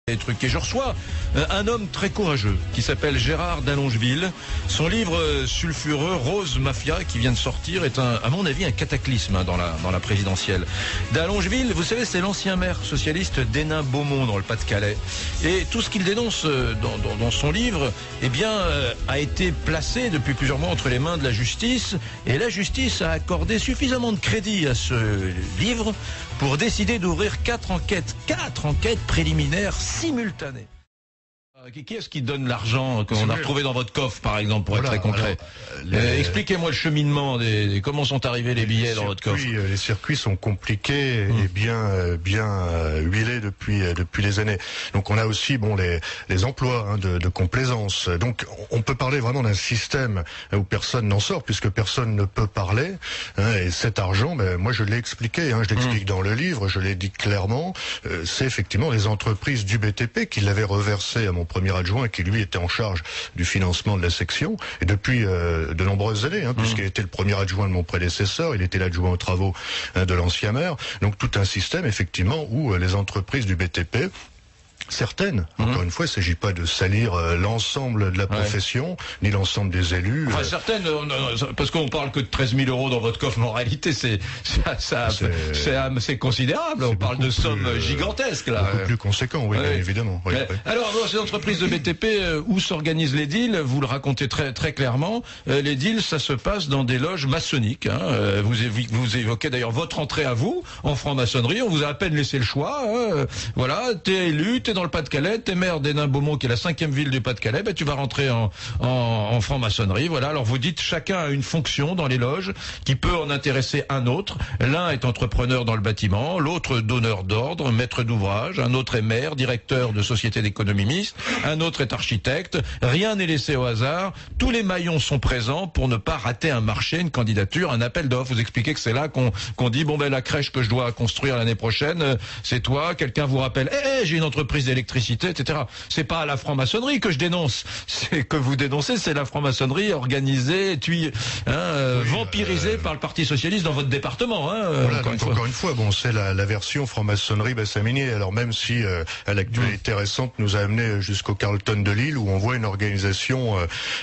Des trucs. Et je reçois un homme très courageux qui s'appelle Gérard d'Allongeville. Son livre sulfureux Rose Mafia qui vient de sortir est à mon avis un cataclysme dans la présidentielle. D'Allongeville, vous savez, c'est l'ancien maire socialiste d'Hénin-Beaumont dans le Pas-de-Calais. Et tout ce qu'il dénonce dans son livre, eh bien, a été placé depuis plusieurs mois entre les mains de la justice. Et la justice a accordé suffisamment de crédit à ce livre pour décider d'ouvrir 4 enquêtes préliminaires simultanées. Qui est-ce qui donne l'argent qu'on a retrouvé dans votre coffre, par exemple, pour être très concret? Expliquez-moi le cheminement, comment sont arrivés les billets dans votre coffre. Les circuits sont compliqués et bien huilés depuis des années. Donc on a aussi les emplois de complaisance. Donc on peut parler vraiment d'un système où personne n'en sort, puisque personne ne peut parler. Et cet argent, moi je l'ai expliqué, je l'explique dans le livre, je l'ai dit clairement, c'est effectivement les entreprises du BTP qui l'avaient reversé à mon premier adjoint qui lui était en charge du financement de la section et depuis de nombreuses années, puisqu'il était le premier adjoint de mon prédécesseur, il était l'adjoint aux travaux de l'ancien maire. Donc tout un système effectivement où les entreprises du BTP, certaines, encore une fois, il ne s'agit pas de salir l'ensemble de la profession, ni l'ensemble des élus. Enfin, certaines, parce qu'on parle que de 13 000 euros dans votre coffre, mais en réalité, c'est considérable. On parle de sommes gigantesques, là. Beaucoup plus conséquent, oui, bien évidemment. Oui. Alors, dans ces entreprises de BTP, où s'organisent les deals? Vous le racontez très clairement. Les deals, ça se passe dans des loges maçonniques. Vous évoquez d'ailleurs votre entrée à vous, en franc-maçonnerie. On vous a à peine laissé le choix. Voilà, t'es élu, t'es dans le Pas-de-Calais, t'es maire d'Hénin-Beaumont, qui est la 5e ville du Pas-de-Calais, tu vas rentrer en franc-maçonnerie. Voilà. Alors vous dites, chacun a une fonction dans les loges qui peut en intéresser un autre. L'un est entrepreneur dans le bâtiment, l'autre donneur d'ordre, maître d'ouvrage, un autre est maire, directeur de société d'économie mixte, un autre est architecte. Rien n'est laissé au hasard. Tous les maillons sont présents pour ne pas rater un marché, une candidature, un appel d'offres. Vous expliquez que c'est là qu'on dit, la crèche que je dois construire l'année prochaine, c'est toi. Quelqu'un vous rappelle, j'ai une entreprise d'électricité, etc. C'est pas la franc-maçonnerie que je dénonce. C'est que vous dénoncez, c'est la franc-maçonnerie organisée, vampirisée par le Parti Socialiste dans votre département. Voilà, encore une fois, c'est la version franc-maçonnerie Bassaminier. Alors même si à l'actualité récente nous a amené jusqu'au Carlton de Lille, où on voit une organisation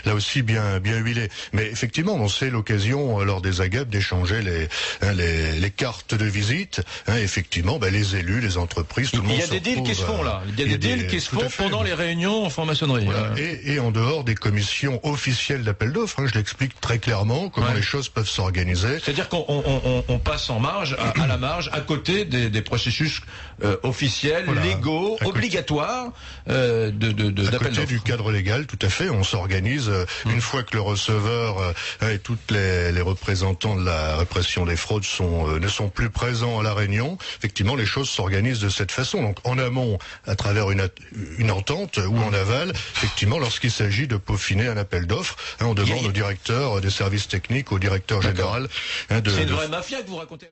là aussi bien huilée. Mais effectivement, c'est l'occasion lors des agapes d'échanger les cartes de visite. Effectivement, les élus, les entreprises, tout le monde. Il y a des deals qui se font là. Il y a des deals qui se font pendant les réunions en franc-maçonnerie. Voilà. Et en dehors des commissions officielles d'appel d'offres, je l'explique très clairement comment les choses peuvent s'organiser. C'est-à-dire qu'on passe en marge, à la marge, à côté des processus officiels, légaux, obligatoires d'appel d'offres. À côté du cadre légal, tout à fait. On s'organise une fois que le receveur et toutes les représentants de la répression des fraudes ne sont plus présents à la réunion. Effectivement, les choses s'organisent de cette façon. Donc en amont, à travers une entente, ou en aval, effectivement, lorsqu'il s'agit de peaufiner un appel d'offres, on demande au directeur des services techniques, au directeur général. C'est une vraie mafia que vous racontez.